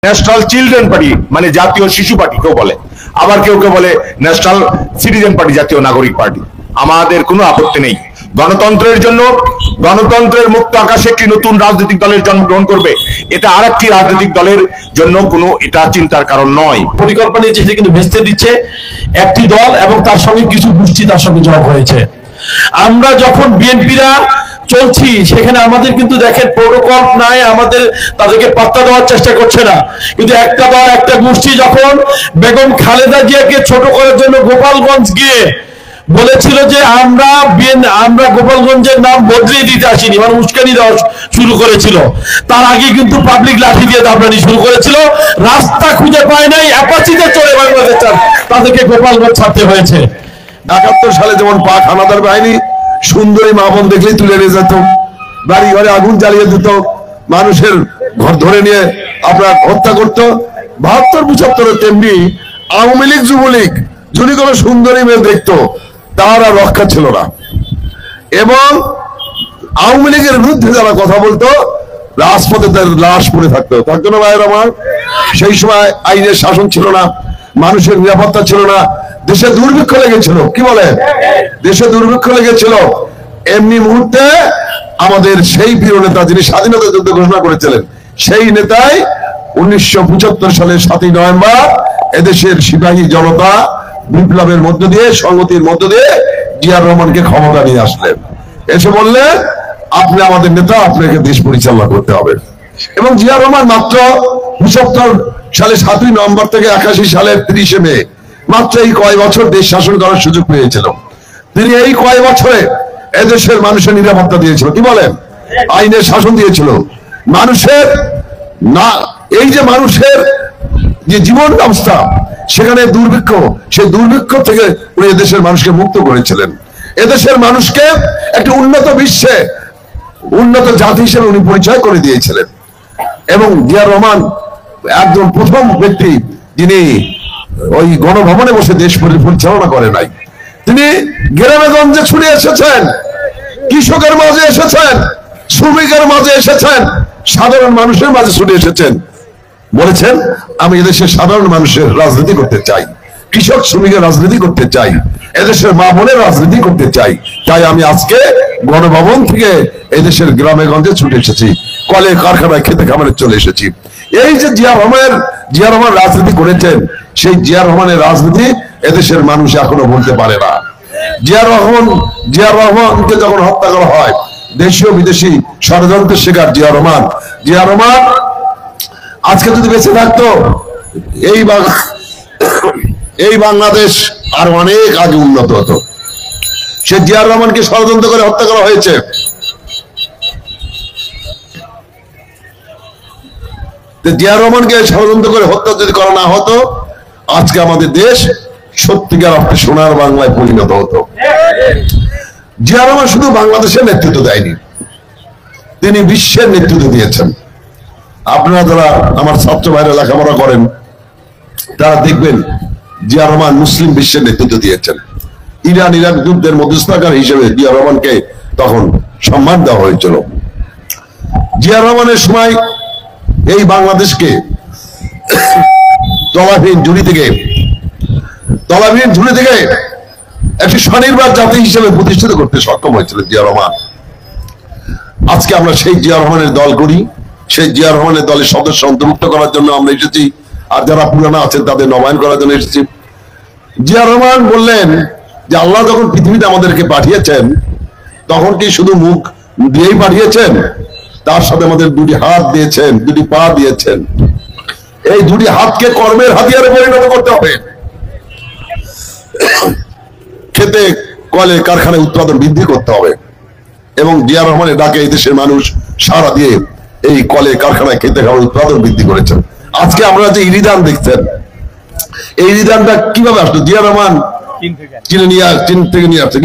National children party মানে জাতীয় শিশু পার্টি কেউ বলে, আবার কেউ কেউ বলে ন্যাশনাল সিটিজেন পার্টি জাতীয় নাগরিক পার্টি। আমাদের কোনো আপত্তি নেই। গণতন্ত্রের জন্য, গণতন্ত্রের মুক্ত আকাশে একটি নতুন রাজনৈতিক দলের জন্মগ্রহণ করবে, এটা আরেকটি রাজনৈতিক দলের জন্য কোনো এটা চিন্তার কারণ নয়। পরিকল্পনা যেটা কিন্তু ভেস্তে দিচ্ছে একটি দল এবং তার সঙ্গে কিছু গোষ্ঠী তার সঙ্গে যোগ হয়েছে। আমরা যখন বিএনপিরা চলছি সেখানে আমাদের কিন্তু দেখেন প্রোটোকল নাই, আমাদের তাদেরকে পাত্তা দেওয়ার চেষ্টা করছে না। কিন্তু একটা দল একটা গোষ্ঠী যখন বেগম খালেদা জিয়াকে ছোট করার জন্য গোপালগঞ্জ গিয়ে বলেছিল যে আমরা গোপালগঞ্জের নাম বদলিয়ে দিতে আসিনি, মানে উস্কানি দেওয়া শুরু করেছিল। তার আগে কিন্তু পাবলিক লাঠি দিয়ে দাবরানি শুরু করেছিল। রাস্তা খুঁজে পায় নাই, অ্যাপাচিতে চলে বাংলাদেশ তাদেরকে গোপালগঞ্জ ছাড়তে হয়েছে। ৭১ সালে যেমন পাক হানাদার বাহিনী সুন্দরী মা বোন দেখলেই তুলে নিয়ে যেত, বাড়ি ঘরে আগুন জ্বালিয়ে দিত, মানুষের ঘর ধরে নিয়ে আপনার হত্যা করতো। ৭২-৭৫ তেমনি আওয়ামী লীগ যুবলীগ যদি কোনো সুন্দরী মেয়ে দেখতো তার আর রক্ষা ছিল না। এবং আওয়ামী লীগের বিরুদ্ধে যারা কথা বলতো রাজপথে তার লাশ পড়ে থাকতো না ভাইয়ের আমার। সেই সময় আইনের শাসন ছিল না, মানুষের নিরাপত্তা ছিল না, দেশে দুর্ভিক্ষ লেগেছিল। কি বলে, দেশে দুর্ভিক্ষ লেগেছিল। এমনি মুহূর্তে আমাদের সেই প্রিয় নেতা যিনি স্বাধীনতা যুদ্ধ ঘোষণা করেছিলেন, সেই নেতাই 1975 সালের 7ই নভেম্বর এদেশের সিপাহী জনতা বিপ্লবের মধ্য দিয়ে, সংহতির মধ্য দিয়ে জিয়াউর রহমানকে ক্ষমতা নিয়ে আসলেন। এসে বললেন আপনি আমাদের নেতা, আপনাকে দেশ পরিচালনা করতে হবে। এবং জিয়াউর রহমান মাত্র 75 সালে 7ই নভেম্বর থেকে 81 সালের 30 মে মাত্র এই কয় বছর দেশ শাসন করার সুযোগ পেয়েছিল। তিনি এই কয় বছরে এদেশের মানুষের নিরাপত্তা দিয়েছিল। কি বলেন, আইনের শাসন দিয়েছিল। মানুষের না, এই যে মানুষের যে জীবন ব্যবস্থা সেখানে দুর্ভিক্ষ, সেই দুর্ভিক্ষ থেকে উনি এদেশের মানুষকে মুক্ত করেছিলেন। এদেশের মানুষকে একটি উন্নত বিশ্বে উন্নত জাতি হিসেবে উনি পরিচয় করে দিয়েছিলেন। এবং জিয়াউর রহমান একজন প্রথম ব্যক্তি যিনি ওই গণভবনে বসে দেশ পরিচালনা করে নাই। তিনি গ্রামে গঞ্জে ছুটে এসেছেন, কৃষকের মাঝে এসেছেন, শ্রমিকের মাঝে এসেছেন, সাধারণ মানুষের মাঝে ছুটে এসেছেন। বলেছেন আমি এদেশের সাধারণ মানুষের রাজনীতি করতে চাই, কৃষক শ্রমিকের রাজনীতি করতে চাই, এদেশের মা বোনের রাজনীতি করতে চাই। তাই আমি আজকে গণভবন থেকে এদেশের গ্রামে গঞ্জে ছুটে এসেছি, কলে কারখানায় খেতে খামারে চলে এসেছি। এই যে জিয়া রহমান রাজনীতি করেছেন, সেই জিয়া রহমানের রাজনীতি এদেশের মানুষ এখনো বলতে পারে না। জিয়া রহমানকে যখন হত্যা করা হয়, দেশীয় বিদেশি ষড়যন্ত্রের শিকার জিয়া রহমান আজকে যদি বেঁচে থাকতো এই বাংলাদেশ আর অনেক আগে উন্নত হতো। সে জিয়া রহমানকে ষড়যন্ত্র করে হত্যা করা হয়েছে। জিয়া রহমানকে ষড়যন্ত্র করে হত্যা যদি করা না হতো, আজকে আমাদের দেশ সত্যিকার অর্থে সোনার বাংলায় পরিণত হতো। জিয়া রহমান শুধু বাংলাদেশের নেতৃত্ব দেয়নি, তিনি বিশ্বের নেতৃত্ব দিয়েছেন। আপনারা যারা আমার ছাত্র ভাইরা লেখাপড়া করেন তারা দেখবেন জিয়া রহমান মুসলিম বিশ্বের নেতৃত্ব দিয়েছেন। ইরান যুদ্ধের মধ্যস্থতাকারী হিসেবে জিয়া রহমানকে তখন সম্মান দেওয়া হয়েছিল। জিয়া রহমানের সময় এই বাংলাদেশকে তলাবিহীন ঝুড়ি থেকে একটি স্বনির্ভর জাতি হিসেবে প্রতিষ্ঠিত করতে সক্ষম হয়েছিল জিয়া রহমান। আজকে আমরা সেই জিয়া রহমানের দল করি, সেই জিয়া রহমানের দলের সদস্য অন্তর্ভুক্ত করার জন্য আমরা এসেছি, আর যারা পুরানো আছেন তাদের নবায়ন করার জন্য এসেছি। জিয়া রহমান বললেন যে আল্লাহ যখন পৃথিবীতে আমাদেরকে পাঠিয়েছেন তখন কি শুধু মুখ দিয়েই পাঠিয়েছেন, তার সাথে আমাদের দুটি হাত দিয়েছেন, দুটি পা দিয়েছেন। এই দুটি হাতকে কর্মের হাতিয়ারে পরিণত করতে হবে। খেতে কলে কারখানায় উৎপাদন বৃদ্ধি করতে হবে। এবং জিয়া রহমানের ডাকে এই দেশের মানুষ সারা দিয়ে এই কলে কারখানায় খেতে খাওয়ার উৎপাদন বৃদ্ধি করেছেন। আজকে আমরা যে ইরিদান দেখছেন, এই ইরিদানটা কিভাবে আসলো? জিয়া রহমান চীন থেকে নিয়ে আসছে।